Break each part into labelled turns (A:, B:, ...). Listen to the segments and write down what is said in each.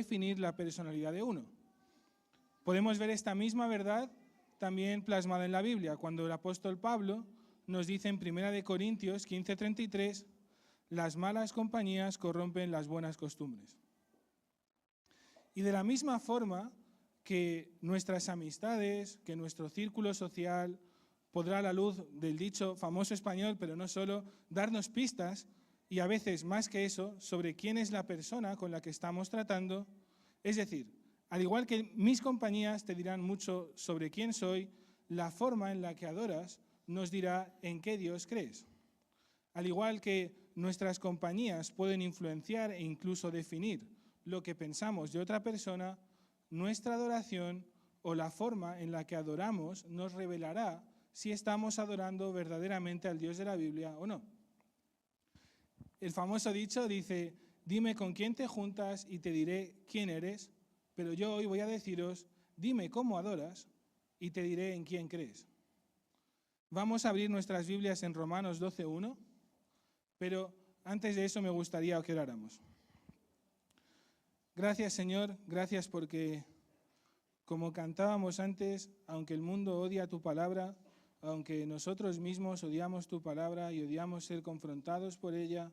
A: definir la personalidad de uno. Podemos ver esta misma verdad también plasmada en la Biblia, cuando el apóstol Pablo nos dice en 1 Corintios 15:33, las malas compañías corrompen las buenas costumbres. Y de la misma forma que nuestras amistades, que nuestro círculo social podrá a la luz del dicho famoso español, pero no solo, darnos pistas, y a veces más que eso, sobre quién es la persona con la que estamos tratando. Es decir, al igual que mis compañías te dirán mucho sobre quién soy, la forma en la que adoras nos dirá en qué Dios crees. Al igual que nuestras compañías pueden influenciar e incluso definir lo que pensamos de otra persona, nuestra adoración o la forma en la que adoramos nos revelará si estamos adorando verdaderamente al Dios de la Biblia o no. El famoso dicho dice, dime con quién te juntas y te diré quién eres, pero yo hoy voy a deciros, dime cómo adoras y te diré en quién crees. Vamos a abrir nuestras Biblias en Romanos 12:1, pero antes de eso me gustaría que oráramos. Gracias, Señor, gracias porque, como cantábamos antes, aunque el mundo odia tu palabra, aunque nosotros mismos odiamos tu palabra y odiamos ser confrontados por ella,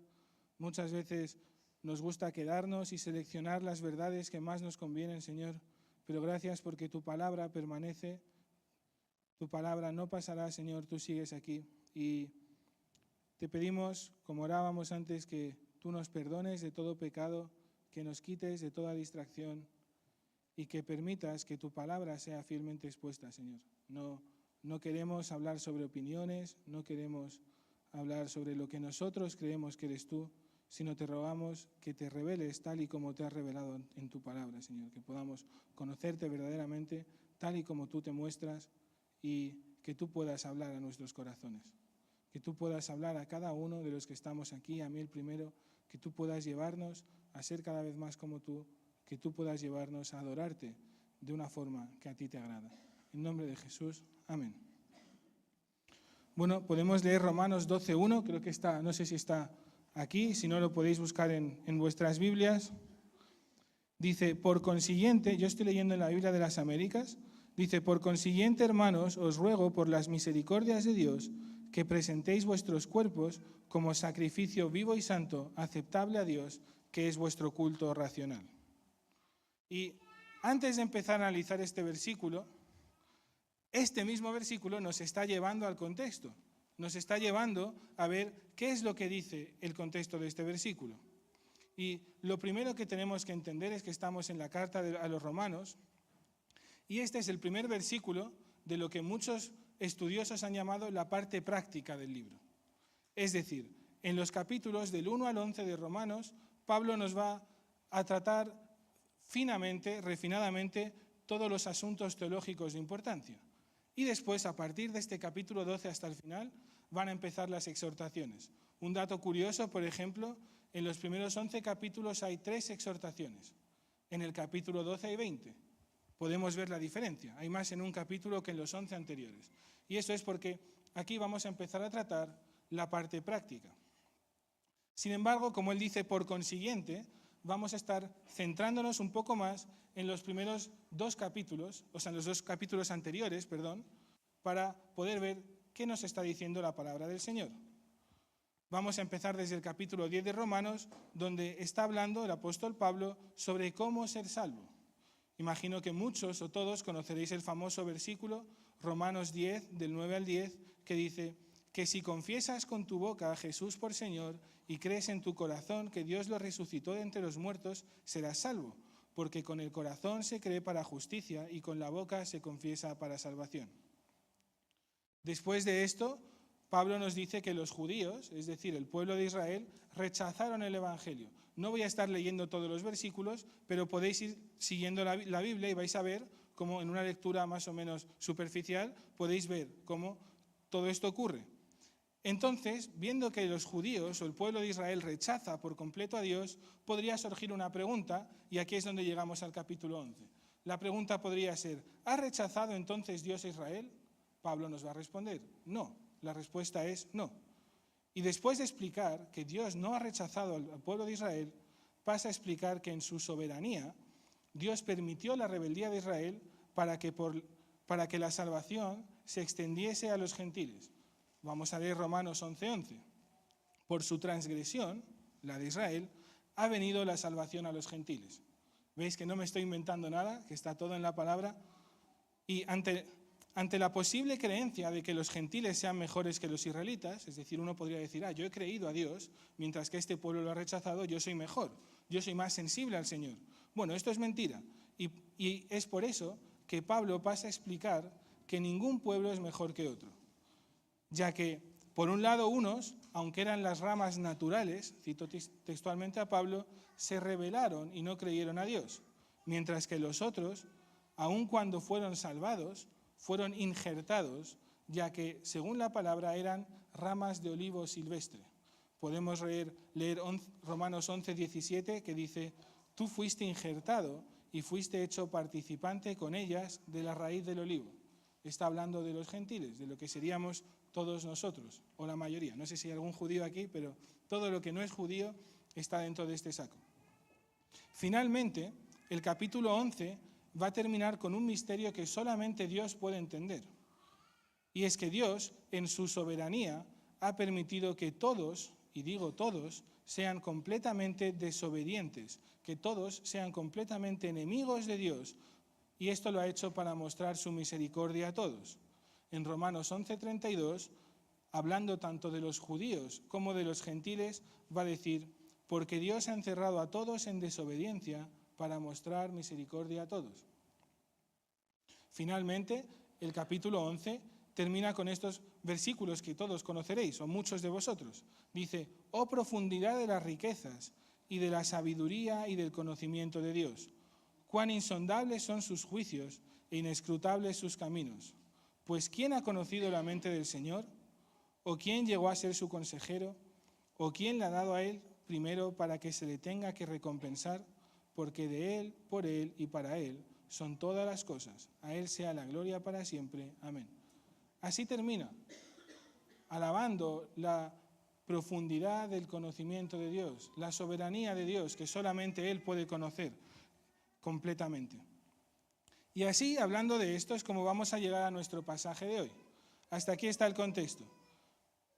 A: muchas veces nos gusta quedarnos y seleccionar las verdades que más nos convienen, Señor, pero gracias porque tu palabra permanece, tu palabra no pasará, Señor, tú sigues aquí. Y te pedimos, como orábamos antes, que tú nos perdones de todo pecado, que nos quites de toda distracción y que permitas que tu palabra sea fielmente expuesta, Señor. No queremos hablar sobre opiniones, no queremos hablar sobre lo que nosotros creemos que eres tú, sino te rogamos que te reveles tal y como te has revelado en tu palabra, Señor, que podamos conocerte verdaderamente tal y como tú te muestras y que tú puedas hablar a nuestros corazones, que tú puedas hablar a cada uno de los que estamos aquí, a mí el primero, que tú puedas llevarnos a ser cada vez más como tú, que tú puedas llevarnos a adorarte de una forma que a ti te agrada. En nombre de Jesús, amén. Bueno, podemos leer Romanos 12:1, creo que está, no sé si está aquí, si no lo podéis buscar en vuestras Biblias. Dice, por consiguiente, yo estoy leyendo en la Biblia de las Américas, dice, por consiguiente, hermanos, os ruego por las misericordias de Dios que presentéis vuestros cuerpos como sacrificio vivo y santo, aceptable a Dios, que es vuestro culto racional. Y antes de empezar a analizar este mismo versículo nos está llevando al contexto, nos está llevando a ver qué es lo que dice el contexto de este versículo. Y lo primero que tenemos que entender es que estamos en la carta a los Romanos, y este es el primer versículo de lo que muchos estudiosos han llamado la parte práctica del libro. Es decir, en los capítulos del 1 al 11 de Romanos, Pablo nos va a tratar finamente, refinadamente, todos los asuntos teológicos de importancia. Y después, a partir de este capítulo 12 hasta el final, van a empezar las exhortaciones. Un dato curioso, por ejemplo, en los primeros 11 capítulos hay 3 exhortaciones. En el capítulo 12 hay 20. Podemos ver la diferencia. Hay más en un capítulo que en los 11 anteriores. Y eso es porque aquí vamos a empezar a tratar la parte práctica. Sin embargo, como él dice, por consiguiente, vamos a estar centrándonos un poco más en los primeros 2 capítulos, o sea, en los 2 capítulos anteriores, para poder ver qué nos está diciendo la palabra del Señor. Vamos a empezar desde el capítulo 10 de Romanos, donde está hablando el apóstol Pablo sobre cómo ser salvo. Imagino que muchos o todos conoceréis el famoso versículo, Romanos 10, del 9 al 10, que dice que si confiesas con tu boca a Jesús por Señor y crees en tu corazón que Dios lo resucitó de entre los muertos, serás salvo, porque con el corazón se cree para justicia y con la boca se confiesa para salvación. Después de esto, Pablo nos dice que los judíos, es decir, el pueblo de Israel, rechazaron el Evangelio. No voy a estar leyendo todos los versículos, pero podéis ir siguiendo la Biblia y vais a ver cómo en una lectura más o menos superficial podéis ver cómo todo esto ocurre. Entonces, viendo que los judíos o el pueblo de Israel rechaza por completo a Dios, podría surgir una pregunta, y aquí es donde llegamos al capítulo 11. La pregunta podría ser, ¿ha rechazado entonces Dios a Israel? Pablo nos va a responder, no. La respuesta es no. Y después de explicar que Dios no ha rechazado al pueblo de Israel, pasa a explicar que en su soberanía Dios permitió la rebeldía de Israel para que la salvación se extendiese a los gentiles. Vamos a leer Romanos 11:11. Por su transgresión, la de Israel, ha venido la salvación a los gentiles. ¿Veis que no me estoy inventando nada? Que está todo en la palabra. Y ante la posible creencia de que los gentiles sean mejores que los israelitas, es decir, uno podría decir, yo he creído a Dios, mientras que este pueblo lo ha rechazado, yo soy mejor, yo soy más sensible al Señor. Bueno, esto es mentira. Y es por eso que Pablo pasa a explicar que ningún pueblo es mejor que otro. Ya que, por un lado, unos, aunque eran las ramas naturales, cito textualmente a Pablo, se rebelaron y no creyeron a Dios, mientras que los otros, aun cuando fueron salvados, fueron injertados, ya que, según la palabra, eran ramas de olivo silvestre. Podemos leer Romanos 11:17, que dice, tú fuiste injertado y fuiste hecho participante con ellas de la raíz del olivo. Está hablando de los gentiles, de lo que seríamos todos nosotros, o la mayoría. No sé si hay algún judío aquí, pero todo lo que no es judío está dentro de este saco. Finalmente, el capítulo 11 va a terminar con un misterio que solamente Dios puede entender. Y es que Dios, en su soberanía, ha permitido que todos, y digo todos, sean completamente desobedientes, que todos sean completamente enemigos de Dios, y esto lo ha hecho para mostrar su misericordia a todos. En Romanos 11:32, hablando tanto de los judíos como de los gentiles, va a decir, porque Dios ha encerrado a todos en desobediencia para mostrar misericordia a todos. Finalmente, el capítulo 11 termina con estos versículos que todos conoceréis, o muchos de vosotros. Dice, oh profundidad de las riquezas y de la sabiduría y del conocimiento de Dios. Cuán insondables son sus juicios e inescrutables sus caminos. Pues ¿quién ha conocido la mente del Señor? ¿O quién llegó a ser su consejero? ¿O quién le ha dado a él primero para que se le tenga que recompensar? Porque de él, por él y para él son todas las cosas. A él sea la gloria para siempre. Amén. Así termina, alabando la profundidad del conocimiento de Dios, la soberanía de Dios, que solamente Él puede conocer completamente. Y así, hablando de esto, es como vamos a llegar a nuestro pasaje de hoy. Hasta aquí está el contexto.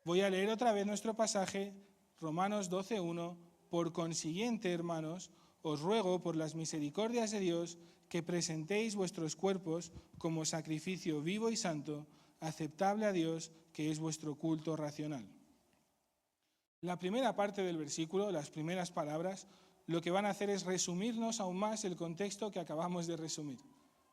A: Voy a leer otra vez nuestro pasaje, Romanos 12:1. Por consiguiente, hermanos, os ruego por las misericordias de Dios que presentéis vuestros cuerpos como sacrificio vivo y santo, aceptable a Dios, que es vuestro culto racional. La primera parte del versículo, las primeras palabras, lo que van a hacer es resumirnos aún más el contexto que acabamos de resumir.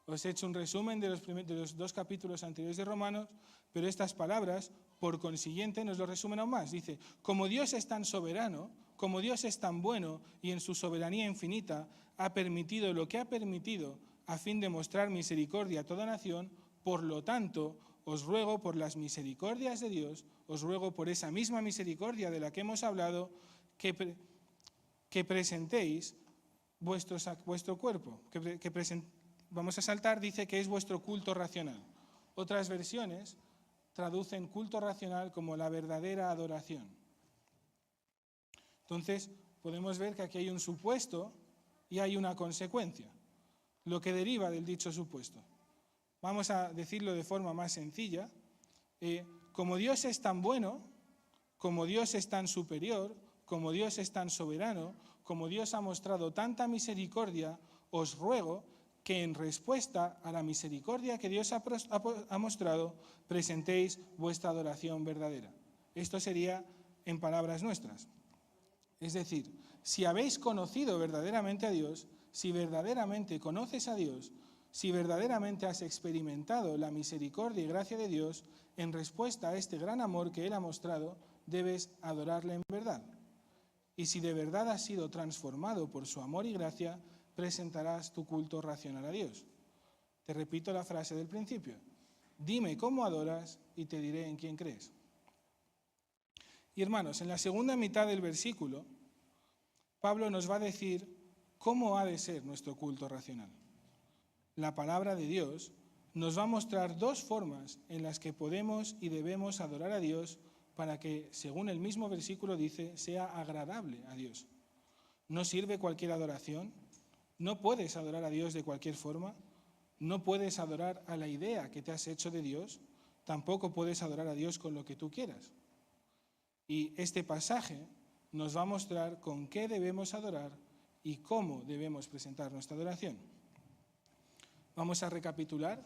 A: Os he hecho un resumen de los 2 capítulos anteriores de Romanos, pero estas palabras, por consiguiente, nos lo resumen aún más. Dice, como Dios es tan soberano, como Dios es tan bueno y en su soberanía infinita ha permitido lo que ha permitido a fin de mostrar misericordia a toda nación, por lo tanto, os ruego por las misericordias de Dios, os ruego por esa misma misericordia de la que hemos hablado, que presentéis vuestro cuerpo. Vamos a saltar, dice que es vuestro culto racional. Otras versiones traducen culto racional como la verdadera adoración. Entonces, podemos ver que aquí hay un supuesto y hay una consecuencia, lo que deriva del dicho supuesto. Vamos a decirlo de forma más sencilla. Como Dios es tan bueno, como Dios es tan superior, como Dios es tan soberano, como Dios ha mostrado tanta misericordia, os ruego que en respuesta a la misericordia que Dios ha mostrado, presentéis vuestra adoración verdadera. Esto sería en palabras nuestras. Es decir, si habéis conocido verdaderamente a Dios, si verdaderamente conoces a Dios, si verdaderamente has experimentado la misericordia y gracia de Dios, en respuesta a este gran amor que Él ha mostrado, debes adorarle en verdad. Y si de verdad has sido transformado por su amor y gracia, presentarás tu culto racional a Dios. Te repito la frase del principio. Dime cómo adoras y te diré en quién crees. Y hermanos, en la segunda mitad del versículo, Pablo nos va a decir cómo ha de ser nuestro culto racional. La palabra de Dios nos va a mostrar 2 formas en las que podemos y debemos adorar a Dios para que, según el mismo versículo dice, sea agradable a Dios. No sirve cualquier adoración, No puedes adorar a Dios de cualquier forma, no puedes adorar a la idea que te has hecho de Dios, tampoco puedes adorar a Dios con lo que tú quieras. Y este pasaje nos va a mostrar con qué debemos adorar y cómo debemos presentar nuestra adoración. Vamos a recapitular.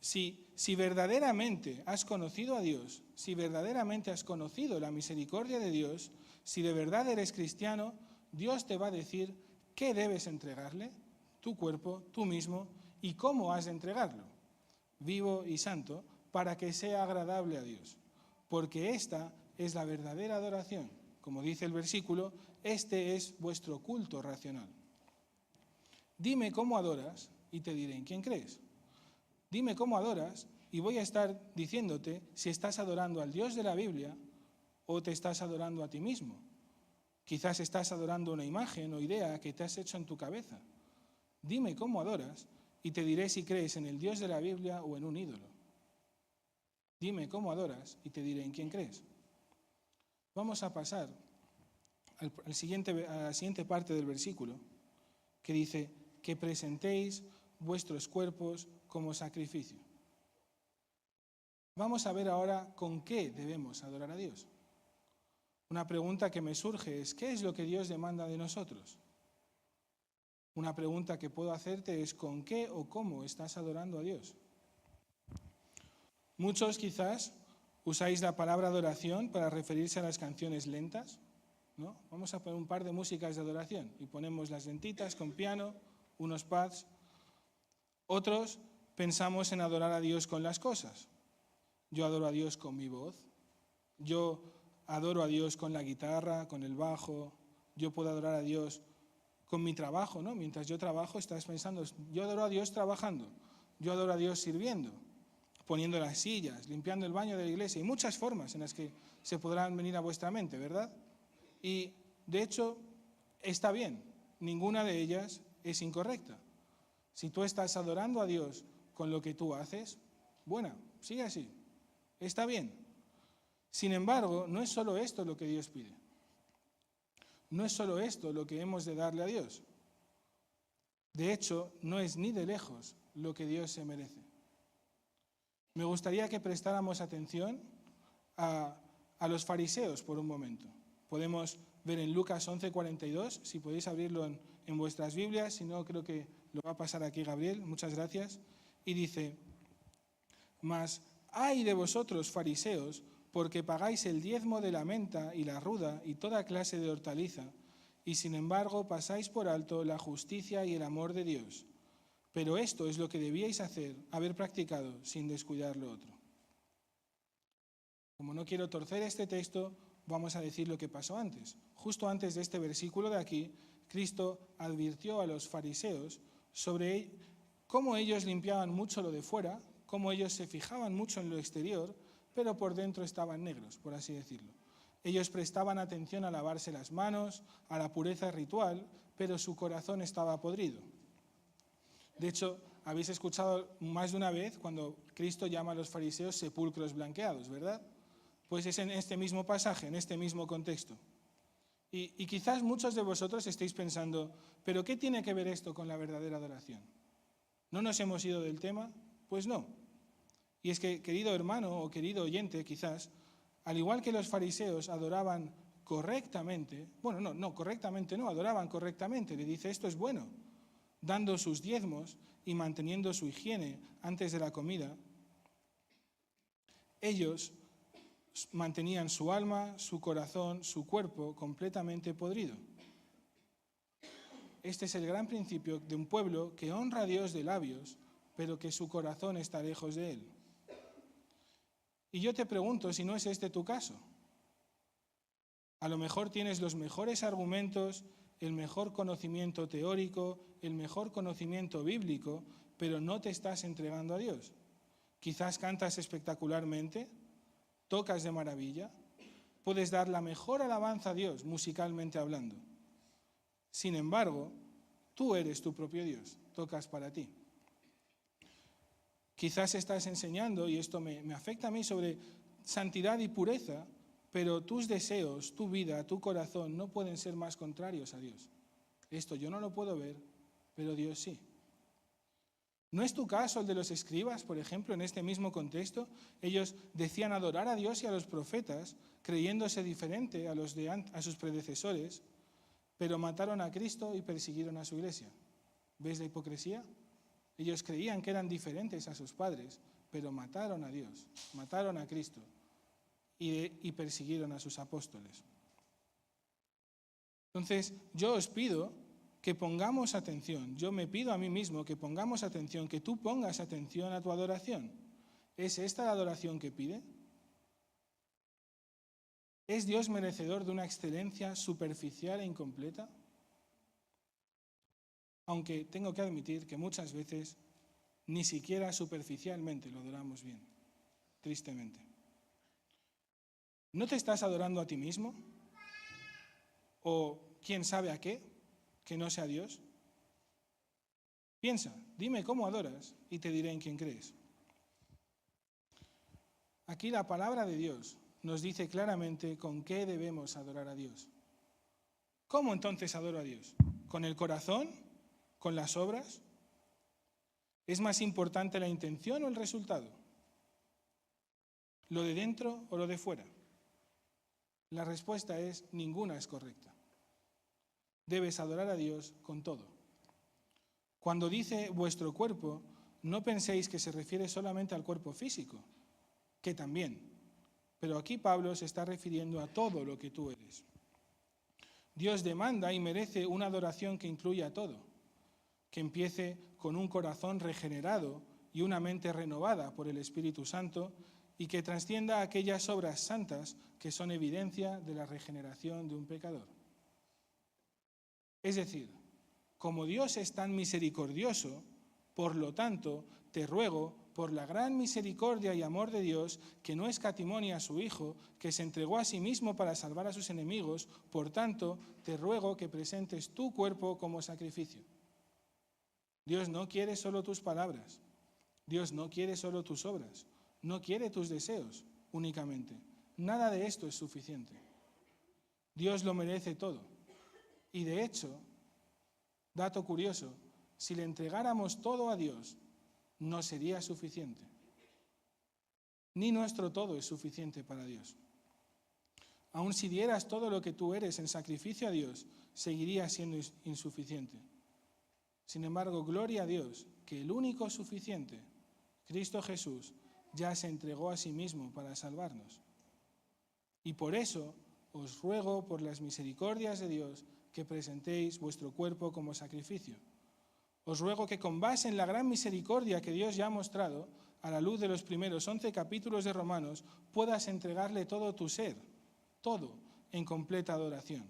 A: Si verdaderamente has conocido a Dios, si verdaderamente has conocido la misericordia de Dios, si de verdad eres cristiano, Dios te va a decir qué debes entregarle, tu cuerpo, tú mismo, y cómo has de entregarlo, vivo y santo, para que sea agradable a Dios. Porque esta es la verdadera adoración. Como dice el versículo, este es vuestro culto racional. Dime cómo adoras y te diré en quién crees. Dime cómo adoras y voy a estar diciéndote si estás adorando al Dios de la Biblia o te estás adorando a ti mismo. Quizás estás adorando una imagen o idea que te has hecho en tu cabeza. Dime cómo adoras y te diré si crees en el Dios de la Biblia o en un ídolo. Dime cómo adoras y te diré en quién crees. Vamos a pasar a la siguiente parte del versículo, que dice que presentéis vuestros cuerpos como sacrificio. Vamos a ver ahora con qué debemos adorar a Dios. Una pregunta que me surge es, ¿qué es lo que Dios demanda de nosotros? Una pregunta que puedo hacerte es, ¿con qué o cómo estás adorando a Dios? Muchos quizás usáis la palabra adoración para referirse a las canciones lentas, ¿no? Vamos a poner un par de músicas de adoración y ponemos las lentitas con piano, unos pads. Otros pensamos en adorar a Dios con las cosas. Yo adoro a Dios con mi voz. Yo adoro a Dios con la guitarra, con el bajo. Yo puedo adorar a Dios con mi trabajo, ¿no? Mientras yo trabajo, estás pensando, yo adoro a Dios trabajando. Yo adoro a Dios sirviendo, poniendo las sillas, limpiando el baño de la iglesia. Y muchas formas en las que se podrán venir a vuestra mente, ¿verdad? Y, de hecho, está bien. Ninguna de ellas es incorrecta. Si tú estás adorando a Dios con lo que tú haces, bueno, sigue así, está bien. Sin embargo, no es solo esto lo que Dios pide. No es solo esto lo que hemos de darle a Dios. De hecho, no es ni de lejos lo que Dios se merece. Me gustaría que prestáramos atención a los fariseos por un momento. Podemos ver en Lucas 11:42, si podéis abrirlo en vuestras Biblias, si no creo que lo va a pasar aquí Gabriel, muchas gracias. Y dice, mas ay de vosotros fariseos, porque pagáis el diezmo de la menta y la ruda y toda clase de hortaliza, y sin embargo pasáis por alto la justicia y el amor de Dios. Pero esto es lo que debíais haber practicado sin descuidar lo otro. Como no quiero torcer este texto, vamos a decir lo que pasó antes. Justo antes de este versículo de aquí, Cristo advirtió a los fariseos sobre cómo ellos limpiaban mucho lo de fuera, cómo ellos se fijaban mucho en lo exterior, pero por dentro estaban negros, por así decirlo. Ellos prestaban atención a lavarse las manos, a la pureza ritual, pero su corazón estaba podrido. De hecho, habéis escuchado más de una vez cuando Cristo llama a los fariseos sepulcros blanqueados, ¿verdad? Pues es en este mismo pasaje, en este mismo contexto. Y quizás muchos de vosotros estéis pensando, ¿pero qué tiene que ver esto con la verdadera adoración? ¿No nos hemos ido del tema? Pues no. Y es que, querido hermano o querido oyente, quizás, al igual que los fariseos adoraban correctamente, adoraban correctamente, le dice, esto es bueno, dando sus diezmos y manteniendo su higiene antes de la comida, ellos mantenían su alma, su corazón, su cuerpo completamente podrido. Este es el gran principio de un pueblo que honra a Dios de labios, pero que su corazón está lejos de Él. Y yo te pregunto si no es este tu caso. A lo mejor tienes los mejores argumentos, el mejor conocimiento teórico, el mejor conocimiento bíblico, pero no te estás entregando a Dios. Quizás cantas espectacularmente, tocas de maravilla, puedes dar la mejor alabanza a Dios, musicalmente hablando. Sin embargo, tú eres tu propio Dios, tocas para ti. Quizás estás enseñando, y esto me afecta a mí, sobre santidad y pureza, pero tus deseos, tu vida, tu corazón no pueden ser más contrarios a Dios. Esto yo no lo puedo ver, pero Dios sí. ¿No es tu caso el de los escribas, por ejemplo, en este mismo contexto? Ellos decían adorar a Dios y a los profetas, creyéndose diferente a sus predecesores, pero mataron a Cristo y persiguieron a su iglesia. ¿Ves la hipocresía? Ellos creían que eran diferentes a sus padres, pero mataron a Dios, mataron a Cristo y persiguieron a sus apóstoles. Entonces, yo os pido que pongamos atención, yo me pido a mí mismo que pongamos atención, que tú pongas atención a tu adoración. ¿Es esta la adoración que pide? ¿Es Dios merecedor de una excelencia superficial e incompleta? Aunque tengo que admitir que muchas veces ni siquiera superficialmente lo adoramos bien, tristemente. ¿No te estás adorando a ti mismo? ¿O quién sabe a qué? ¿Que no sea Dios? Piensa, dime cómo adoras y te diré en quién crees. Aquí la palabra de Dios nos dice claramente con qué debemos adorar a Dios. ¿Cómo entonces adoro a Dios? ¿Con el corazón? ¿Con las obras? ¿Es más importante la intención o el resultado? ¿Lo de dentro o lo de fuera? La respuesta es ninguna es correcta. Debes adorar a Dios con todo. Cuando dice vuestro cuerpo, no penséis que se refiere solamente al cuerpo físico, que también, pero aquí Pablo se está refiriendo a todo lo que tú eres. Dios demanda y merece una adoración que incluya todo, que empiece con un corazón regenerado y una mente renovada por el Espíritu Santo y que trascienda aquellas obras santas que son evidencia de la regeneración de un pecador. Es decir, como Dios es tan misericordioso, por lo tanto, te ruego, por la gran misericordia y amor de Dios, que no escatimonia a su Hijo, que se entregó a sí mismo para salvar a sus enemigos, por tanto, te ruego que presentes tu cuerpo como sacrificio. Dios no quiere solo tus palabras, Dios no quiere solo tus obras, no quiere tus deseos únicamente. Nada de esto es suficiente. Dios lo merece todo. Y de hecho, dato curioso, si le entregáramos todo a Dios, no sería suficiente. Ni nuestro todo es suficiente para Dios. Aun si dieras todo lo que tú eres en sacrificio a Dios, seguiría siendo insuficiente. Sin embargo, gloria a Dios, que el único suficiente, Cristo Jesús, ya se entregó a sí mismo para salvarnos. Y por eso os ruego por las misericordias de Dios que presentéis vuestro cuerpo como sacrificio. Os ruego que con base en la gran misericordia que Dios ya ha mostrado, a la luz de los primeros 11 capítulos de Romanos, puedas entregarle todo tu ser, todo, en completa adoración.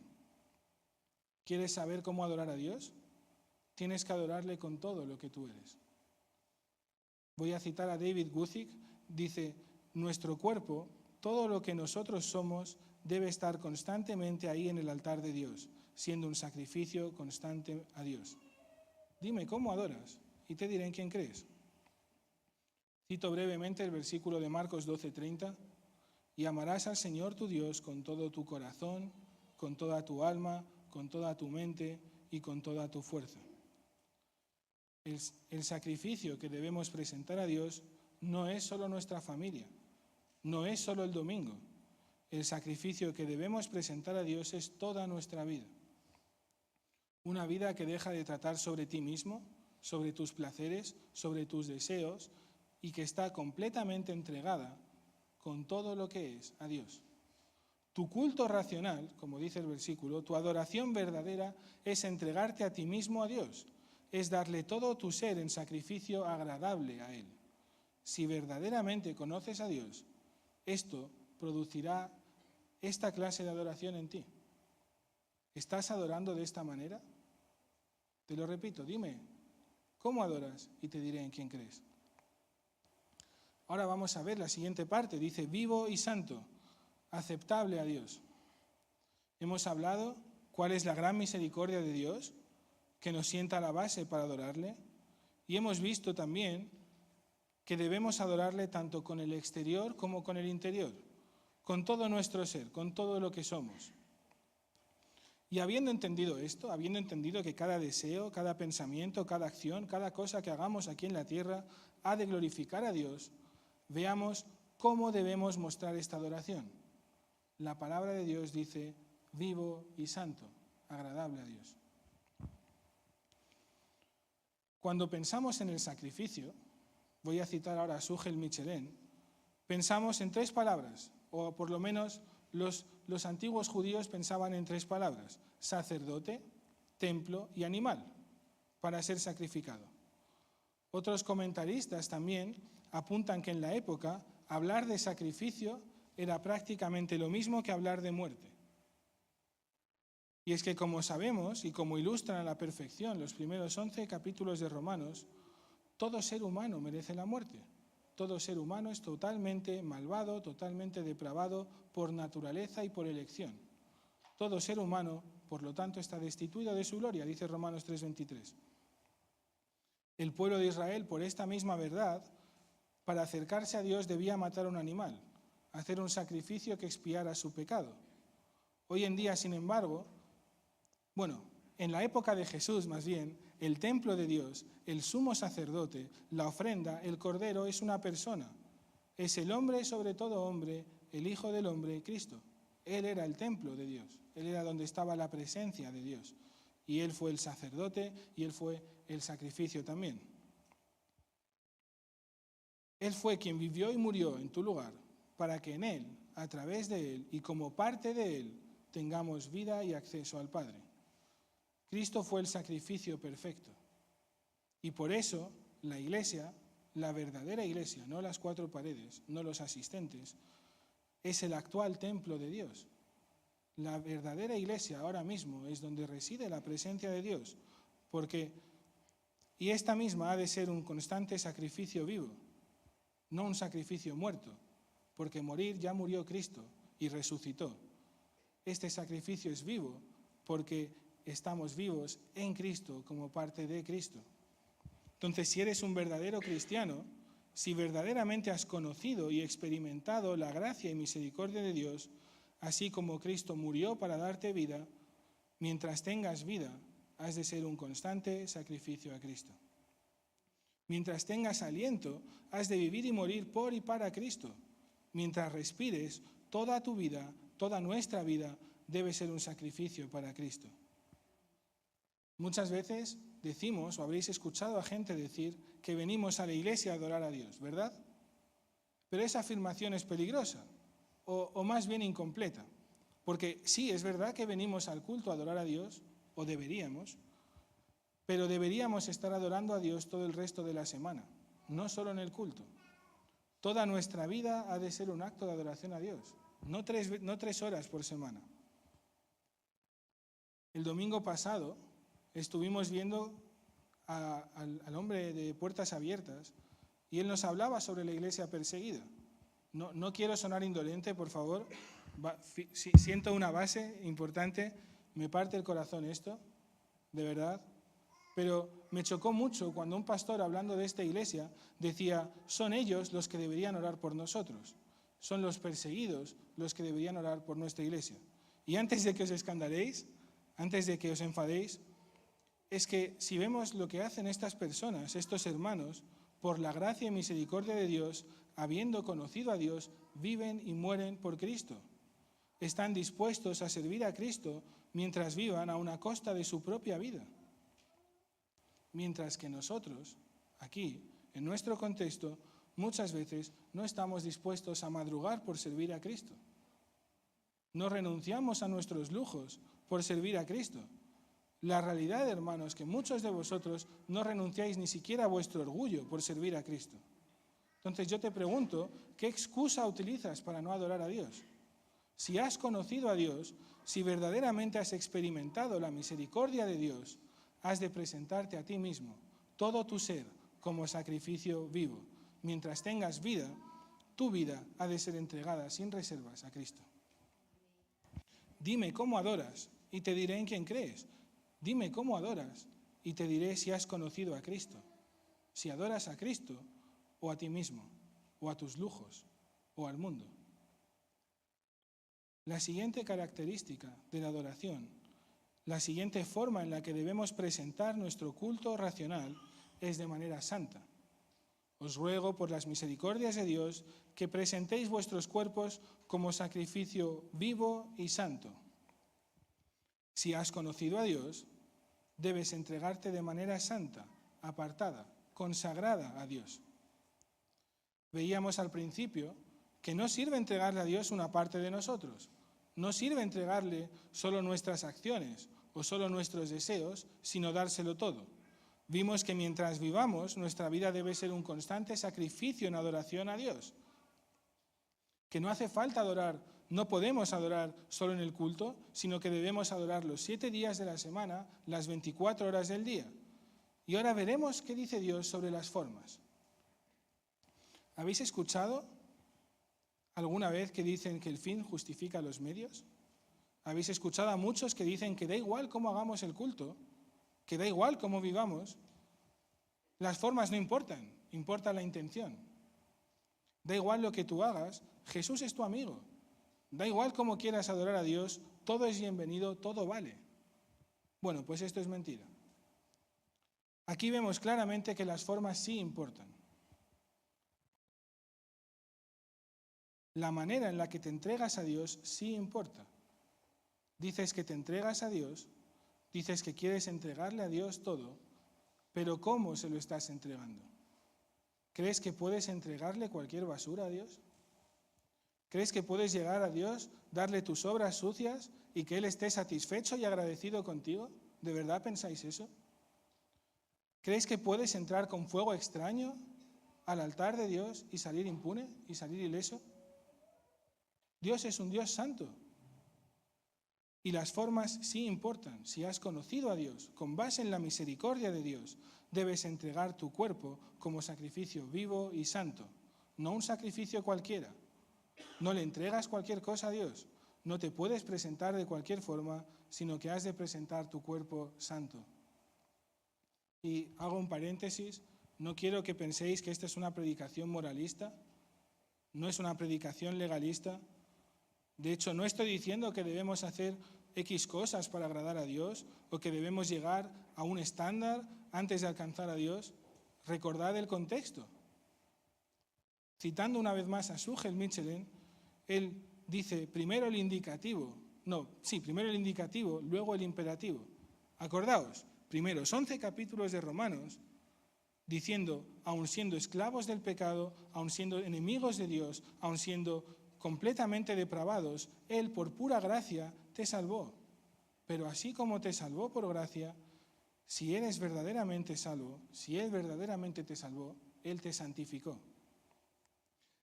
A: ¿Quieres saber cómo adorar a Dios? Tienes que adorarle con todo lo que tú eres. Voy a citar a David Guzik, dice, nuestro cuerpo, todo lo que nosotros somos, debe estar constantemente ahí en el altar de Dios, siendo un sacrificio constante a Dios. Dime, ¿cómo adoras? Y te diré en quién crees. Cito brevemente el versículo de Marcos 12:30. Y amarás al Señor tu Dios con todo tu corazón, con toda tu alma, con toda tu mente y con toda tu fuerza. El sacrificio que debemos presentar a Dios no es solo nuestra familia, no es solo el domingo. El sacrificio que debemos presentar a Dios es toda nuestra vida. Una vida que deja de tratar sobre ti mismo, sobre tus placeres, sobre tus deseos y que está completamente entregada con todo lo que es a Dios. Tu culto racional, como dice el versículo, tu adoración verdadera es entregarte a ti mismo a Dios, es darle todo tu ser en sacrificio agradable a Él. Si verdaderamente conoces a Dios, esto producirá esta clase de adoración en ti. ¿Estás adorando de esta manera? Te lo repito, dime, ¿cómo adoras? Y te diré en quién crees. Ahora vamos a ver la siguiente parte. Dice, vivo y santo, aceptable a Dios. Hemos hablado cuál es la gran misericordia de Dios, que nos sienta la base para adorarle. Y hemos visto también que debemos adorarle tanto con el exterior como con el interior, con todo nuestro ser, con todo lo que somos. Y habiendo entendido esto, habiendo entendido que cada deseo, cada pensamiento, cada acción, cada cosa que hagamos aquí en la tierra ha de glorificar a Dios, veamos cómo debemos mostrar esta adoración. La palabra de Dios dice, vivo y santo, agradable a Dios. Cuando pensamos en el sacrificio, voy a citar ahora a Sugel Michelén, pensamos en tres palabras, o por lo menos los antiguos judíos pensaban en tres palabras: sacerdote, templo y animal, para ser sacrificado. Otros comentaristas también apuntan que en la época hablar de sacrificio era prácticamente lo mismo que hablar de muerte. Y es que, como sabemos y como ilustran a la perfección los primeros 11 capítulos de Romanos, todo ser humano merece la muerte. Todo ser humano es totalmente malvado, totalmente depravado por naturaleza y por elección. Todo ser humano, por lo tanto, está destituido de su gloria, dice Romanos 3:23. El pueblo de Israel, por esta misma verdad, para acercarse a Dios debía matar a un animal, hacer un sacrificio que expiara su pecado. Hoy en día, sin embargo, en la época de Jesús más bien, el templo de Dios, el sumo sacerdote, la ofrenda, el cordero es una persona. Es el hombre sobre todo hombre, el Hijo del hombre, Cristo. Él era el templo de Dios, Él era donde estaba la presencia de Dios. Y Él fue el sacerdote y Él fue el sacrificio también. Él fue quien vivió y murió en tu lugar para que en Él, a través de Él y como parte de Él, tengamos vida y acceso al Padre. Cristo fue el sacrificio perfecto. Y por eso la Iglesia, la verdadera Iglesia, no las cuatro paredes, no los asistentes, es el actual templo de Dios. La verdadera Iglesia ahora mismo es donde reside la presencia de Dios, y esta misma ha de ser un constante sacrificio vivo, no un sacrificio muerto, porque morir ya murió Cristo y resucitó. Este sacrificio es vivo porque estamos vivos en Cristo como parte de Cristo. Entonces, si eres un verdadero cristiano, si verdaderamente has conocido y experimentado la gracia y misericordia de Dios, así como Cristo murió para darte vida, mientras tengas vida, has de ser un constante sacrificio a Cristo. Mientras tengas aliento, has de vivir y morir por y para Cristo. Mientras respires, toda tu vida, toda nuestra vida, debe ser un sacrificio para Cristo. Muchas veces decimos, o habréis escuchado a gente decir, que venimos a la iglesia a adorar a Dios, ¿verdad? Pero esa afirmación es peligrosa, o más bien incompleta, porque sí, es verdad que venimos al culto a adorar a Dios, o deberíamos, pero deberíamos estar adorando a Dios todo el resto de la semana, no solo en el culto. Toda nuestra vida ha de ser un acto de adoración a Dios, no 3 horas por semana. El domingo pasado estuvimos viendo al hombre de Puertas Abiertas y él nos hablaba sobre la iglesia perseguida. No quiero sonar indolente, por favor. Siento una base importante, me parte el corazón esto, de verdad. Pero me chocó mucho cuando un pastor, hablando de esta iglesia, decía, son ellos los que deberían orar por nosotros. Son los perseguidos los que deberían orar por nuestra iglesia. Y antes de que os escandaléis, antes de que os enfadéis, es que si vemos lo que hacen estas personas, estos hermanos, por la gracia y misericordia de Dios, habiendo conocido a Dios, viven y mueren por Cristo. Están dispuestos a servir a Cristo mientras vivan a una costa de su propia vida. Mientras que nosotros, aquí, en nuestro contexto, muchas veces no estamos dispuestos a madrugar por servir a Cristo. No renunciamos a nuestros lujos por servir a Cristo. La realidad, hermanos, es que muchos de vosotros no renunciáis ni siquiera a vuestro orgullo por servir a Cristo. Entonces yo te pregunto, ¿qué excusa utilizas para no adorar a Dios? Si has conocido a Dios, si verdaderamente has experimentado la misericordia de Dios, has de presentarte a ti mismo, todo tu ser, como sacrificio vivo. Mientras tengas vida, tu vida ha de ser entregada sin reservas a Cristo. Dime cómo adoras y te diré en quién crees. Dime cómo adoras y te diré si has conocido a Cristo. Si adoras a Cristo o a ti mismo, o a tus lujos, o al mundo. La siguiente característica de la adoración La siguiente forma en la que debemos presentar nuestro culto racional es de manera santa. Os ruego por las misericordias de Dios que presentéis vuestros cuerpos como sacrificio vivo y santo. Si has conocido a Dios, debes entregarte de manera santa, apartada, consagrada a Dios. Veíamos al principio que no sirve entregarle a Dios una parte de nosotros. No sirve entregarle solo nuestras acciones o solo nuestros deseos, sino dárselo todo. Vimos que mientras vivamos, nuestra vida debe ser un constante sacrificio en adoración a Dios. Que no hace falta adorar, no podemos adorar solo en el culto, sino que debemos adorar los 7 días de la semana, las 24 horas del día. Y ahora veremos qué dice Dios sobre las formas. ¿Habéis escuchado alguna vez que dicen que el fin justifica los medios? ¿Habéis escuchado a muchos que dicen que da igual cómo hagamos el culto, que da igual cómo vivamos? Las formas no importan, importa la intención. Da igual lo que tú hagas, Jesús es tu amigo. Da igual cómo quieras adorar a Dios, todo es bienvenido, todo vale. Bueno, pues esto es mentira. Aquí vemos claramente que las formas sí importan. La manera en la que te entregas a Dios sí importa. Dices que te entregas a Dios, dices que quieres entregarle a Dios todo, pero ¿cómo se lo estás entregando? ¿Crees que puedes entregarle cualquier basura a Dios? ¿Crees que puedes llegar a Dios, darle tus obras sucias y que Él esté satisfecho y agradecido contigo? ¿De verdad pensáis eso? ¿Crees que puedes entrar con fuego extraño al altar de Dios y salir impune y salir ileso? Dios es un Dios santo. Y las formas sí importan. Si has conocido a Dios, con base en la misericordia de Dios, debes entregar tu cuerpo como sacrificio vivo y santo, no un sacrificio cualquiera. No le entregas cualquier cosa a Dios. No te puedes presentar de cualquier forma, sino que has de presentar tu cuerpo santo. Y hago un paréntesis, no quiero que penséis que esta es una predicación moralista, no es una predicación legalista. De hecho, no estoy diciendo que debemos hacer X cosas para agradar a Dios o que debemos llegar a un estándar antes de alcanzar a Dios. Recordad el contexto. Citando una vez más a Sugel Michelin, él dice primero el indicativo, luego el imperativo. Acordaos, primeros 11 capítulos de Romanos, diciendo, aun siendo esclavos del pecado, aun siendo enemigos de Dios, aun siendo completamente depravados, Él por pura gracia te salvó. Pero así como te salvó por gracia, si eres verdaderamente salvo, si Él verdaderamente te salvó, Él te santificó.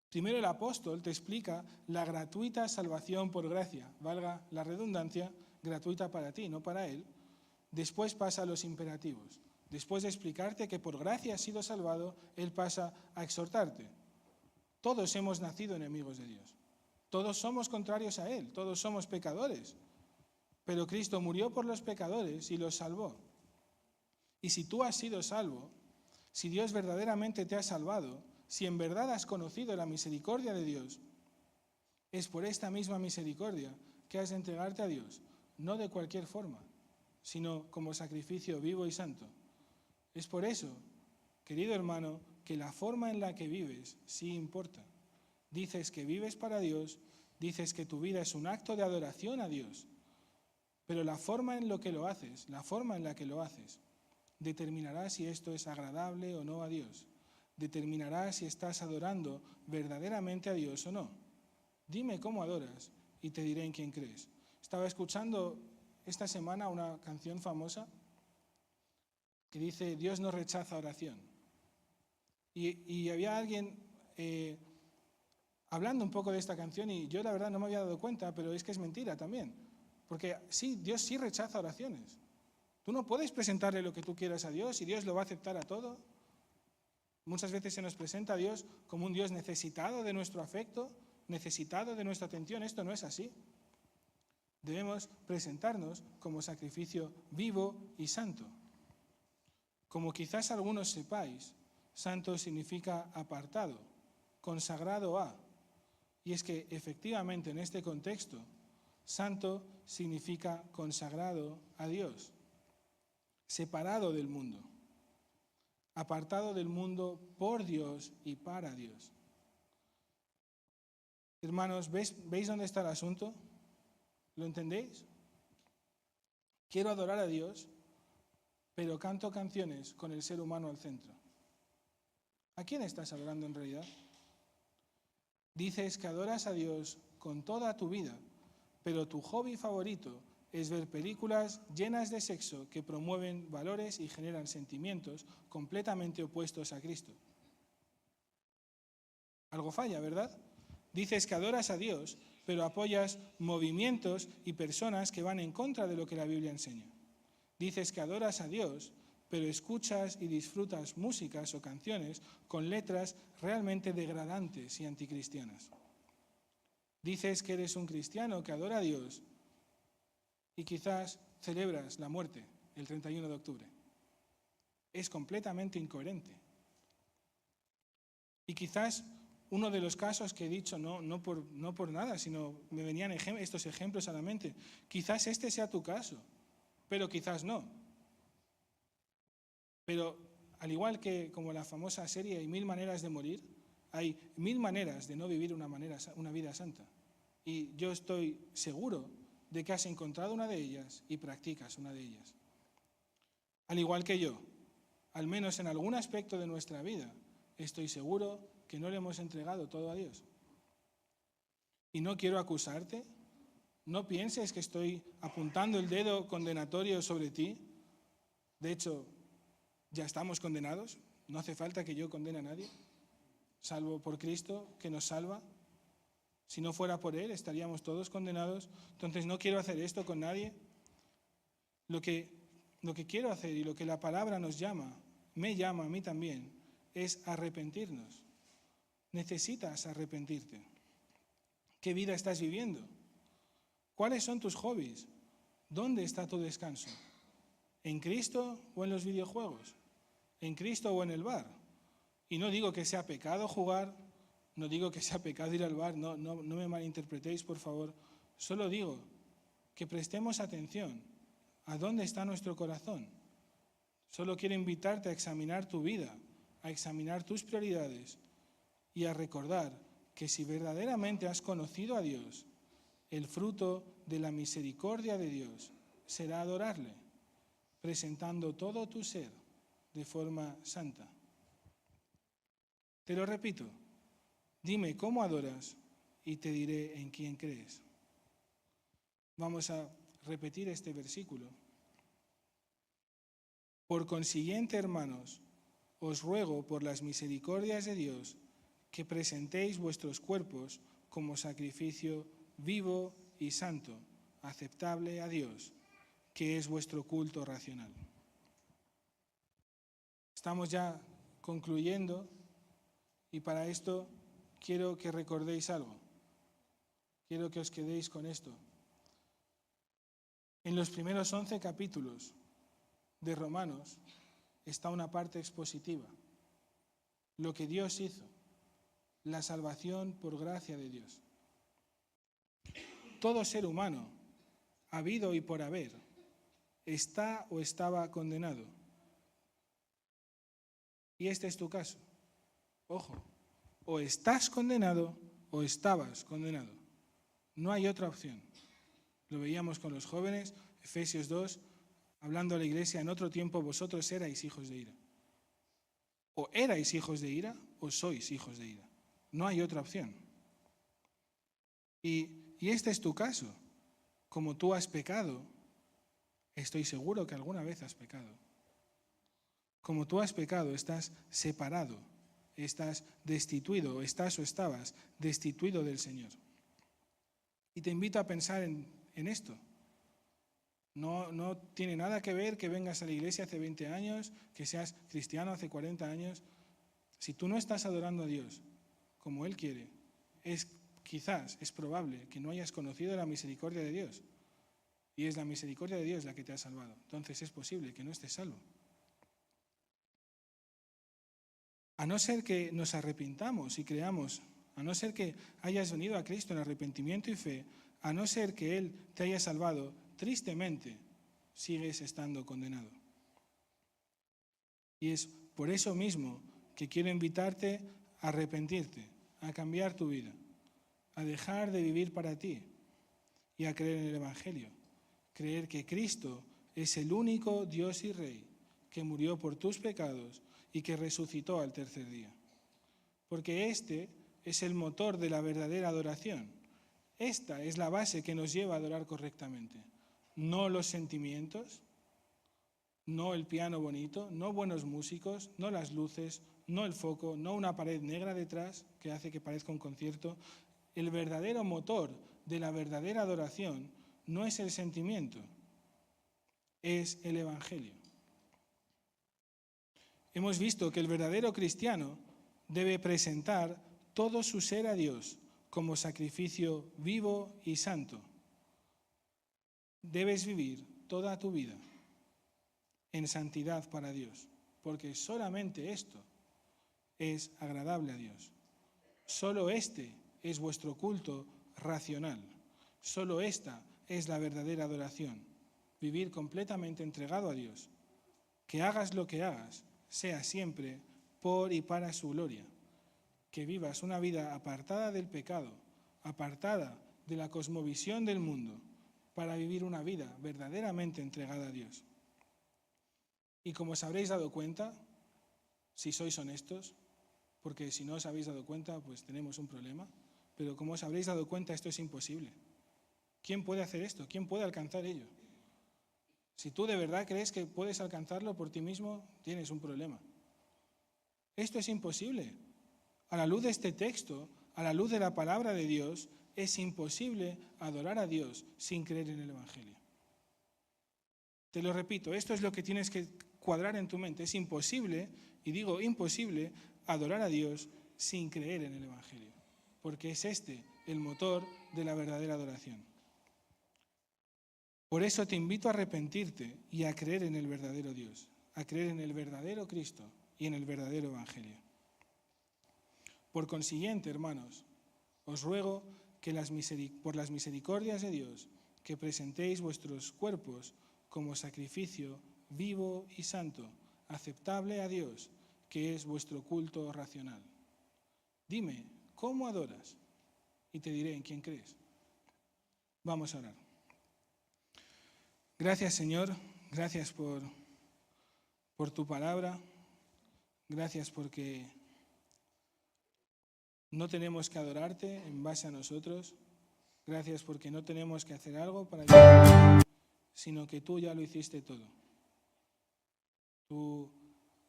A: Primero el apóstol te explica la gratuita salvación por gracia, valga la redundancia, gratuita para ti, no para Él. Después pasa a los imperativos. Después de explicarte que por gracia has sido salvado, Él pasa a exhortarte. Todos hemos nacido enemigos de Dios. Todos somos contrarios a Él, todos somos pecadores. Pero Cristo murió por los pecadores y los salvó. Y si tú has sido salvo, si Dios verdaderamente te ha salvado, si en verdad has conocido la misericordia de Dios, es por esta misma misericordia que has de entregarte a Dios, no de cualquier forma, sino como sacrificio vivo y santo. Es por eso, querido hermano, que la forma en la que vives sí importa. Dices que vives para Dios, dices que tu vida es un acto de adoración a Dios, pero la forma en la que lo haces, determinará si esto es agradable o no a Dios. Determinará si estás adorando verdaderamente a Dios o no. Dime cómo adoras y te diré en quién crees. Estaba escuchando esta semana una canción famosa que dice, Dios no rechaza oración. Y había alguien hablando un poco de esta canción y yo la verdad no me había dado cuenta, pero es que es mentira también. Porque sí, Dios sí rechaza oraciones. Tú no puedes presentarle lo que tú quieras a Dios y Dios lo va a aceptar a todo. Muchas veces se nos presenta a Dios como un Dios necesitado de nuestro afecto, necesitado de nuestra atención. Esto no es así. Debemos presentarnos como sacrificio vivo y santo. Como quizás algunos sepáis, santo significa apartado, consagrado a. Y es que efectivamente en este contexto, santo significa consagrado a Dios, separado del mundo, apartado del mundo por Dios y para Dios. Hermanos, ¿veis dónde está el asunto? ¿Lo entendéis? Quiero adorar a Dios, pero canto canciones con el ser humano al centro. ¿A quién estás adorando en realidad? Dices que adoras a Dios con toda tu vida, pero tu hobby favorito es ver películas llenas de sexo que promueven valores y generan sentimientos completamente opuestos a Cristo. Algo falla, ¿verdad? Dices que adoras a Dios, pero apoyas movimientos y personas que van en contra de lo que la Biblia enseña. Dices que adoras a Dios, pero escuchas y disfrutas músicas o canciones con letras realmente degradantes y anticristianas. Dices que eres un cristiano que adora a Dios y quizás celebras la muerte el 31 de octubre. Es completamente incoherente. Y quizás uno de los casos que he dicho, no por nada, sino me venían estos ejemplos a la mente. Quizás este sea tu caso, pero quizás no. Pero al igual que como la famosa serie Hay 1000 maneras de morir, hay 1000 maneras de no vivir una vida santa. Y yo estoy seguro de que has encontrado una de ellas y practicas una de ellas. Al igual que yo, al menos en algún aspecto de nuestra vida, estoy seguro que no le hemos entregado todo a Dios. Y no quiero acusarte, no pienses que estoy apuntando el dedo condenatorio sobre ti. De hecho, ya estamos condenados, no hace falta que yo condene a nadie, salvo por Cristo que nos salva. Si no fuera por Él, estaríamos todos condenados. Entonces no quiero hacer esto con nadie. Lo que quiero hacer y lo que la palabra nos llama, me llama a mí también, es arrepentirnos. Necesitas arrepentirte. ¿Qué vida estás viviendo? ¿Cuáles son tus hobbies? ¿Dónde está tu descanso? ¿En Cristo o en los videojuegos? ¿En Cristo o en el bar? Y no digo que sea pecado jugar, no digo que sea pecado ir al bar, no me malinterpretéis, por favor. Solo digo que prestemos atención a dónde está nuestro corazón. Solo quiero invitarte a examinar tu vida, a examinar tus prioridades y a recordar que si verdaderamente has conocido a Dios, el fruto de la misericordia de Dios será adorarle, presentando todo tu ser de forma santa. Te lo repito, dime cómo adoras y te diré en quién crees. Vamos a repetir este versículo. Por consiguiente, hermanos, os ruego por las misericordias de Dios que presentéis vuestros cuerpos como sacrificio vivo y santo, aceptable a Dios, que es vuestro culto racional. Estamos ya concluyendo y para esto quiero que recordéis algo. Quiero que os quedéis con esto. En los primeros 11 capítulos de Romanos está una parte expositiva. Lo que Dios hizo, la salvación por gracia de Dios. Todo ser humano, habido y por haber, está o estaba condenado. Y este es tu caso. Ojo, o estás condenado o estabas condenado. No hay otra opción. Lo veíamos con los jóvenes, Efesios 2, hablando a la iglesia, en otro tiempo vosotros erais hijos de ira. O erais hijos de ira o sois hijos de ira. No hay otra opción. Y este es tu caso. Como tú has pecado, estoy seguro que alguna vez has pecado. Como tú has pecado, estás separado, estás destituido, estás o estabas destituido del Señor. Y te invito a pensar en esto. No tiene nada que ver que vengas a la iglesia hace 20 años, que seas cristiano hace 40 años. Si tú no estás adorando a Dios como Él quiere, es probable que no hayas conocido la misericordia de Dios. Y es la misericordia de Dios la que te ha salvado. Entonces es posible que no estés salvo. A no ser que nos arrepintamos y creamos, a no ser que hayas venido a Cristo en arrepentimiento y fe, a no ser que Él te haya salvado, tristemente sigues estando condenado. Y es por eso mismo que quiero invitarte a arrepentirte, a cambiar tu vida, a dejar de vivir para ti y a creer en el Evangelio. Creer que Cristo es el único Dios y Rey que murió por tus pecados y que resucitó al tercer día. Porque este es el motor de la verdadera adoración. Esta es la base que nos lleva a adorar correctamente. No los sentimientos, no el piano bonito, no buenos músicos, no las luces, no el foco, no una pared negra detrás que hace que parezca un concierto. El verdadero motor de la verdadera adoración no es el sentimiento, es el Evangelio. Hemos visto que el verdadero cristiano debe presentar todo su ser a Dios como sacrificio vivo y santo. Debes vivir toda tu vida en santidad para Dios, porque solamente esto es agradable a Dios. Solo este es vuestro culto racional. Solo esta es la verdadera adoración. Vivir completamente entregado a Dios. Que hagas lo que hagas, sea siempre por y para su gloria. Que vivas una vida apartada del pecado, apartada de la cosmovisión del mundo, para vivir una vida verdaderamente entregada a Dios. Y como os habréis dado cuenta, si sois honestos, porque si no os habéis dado cuenta, pues tenemos un problema, pero como os habréis dado cuenta, esto es imposible. ¿Quién puede hacer esto? ¿Quién puede alcanzar ello? Si tú de verdad crees que puedes alcanzarlo por ti mismo, tienes un problema. Esto es imposible. A la luz de este texto, a la luz de la palabra de Dios, es imposible adorar a Dios sin creer en el Evangelio. Te lo repito, esto es lo que tienes que cuadrar en tu mente. Es imposible, y digo imposible, adorar a Dios sin creer en el Evangelio, porque es este el motor de la verdadera adoración. Por eso te invito a arrepentirte y a creer en el verdadero Dios, a creer en el verdadero Cristo y en el verdadero Evangelio. Por consiguiente, hermanos, os ruego que por las misericordias de Dios, que presentéis vuestros cuerpos como sacrificio vivo y santo, aceptable a Dios, que es vuestro culto racional. Dime, ¿cómo adoras? Y te diré en quién crees. Vamos a orar. Gracias, Señor, gracias por tu palabra, gracias porque no tenemos que adorarte en base a nosotros, gracias porque no tenemos que hacer algo para llegar, sino que tú ya lo hiciste todo. Tú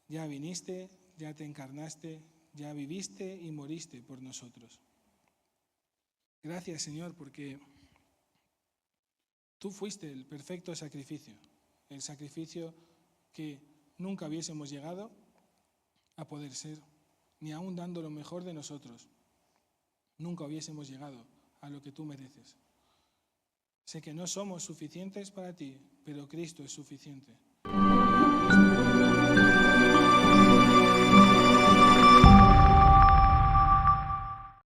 A: ya viniste, ya te encarnaste, ya viviste y moriste por nosotros. Gracias, Señor, porque tú fuiste el perfecto sacrificio, el sacrificio que nunca hubiésemos llegado a poder ser, ni aún dando lo mejor de nosotros. Nunca hubiésemos llegado a lo que tú mereces. Sé que no somos suficientes para ti, pero Cristo es suficiente.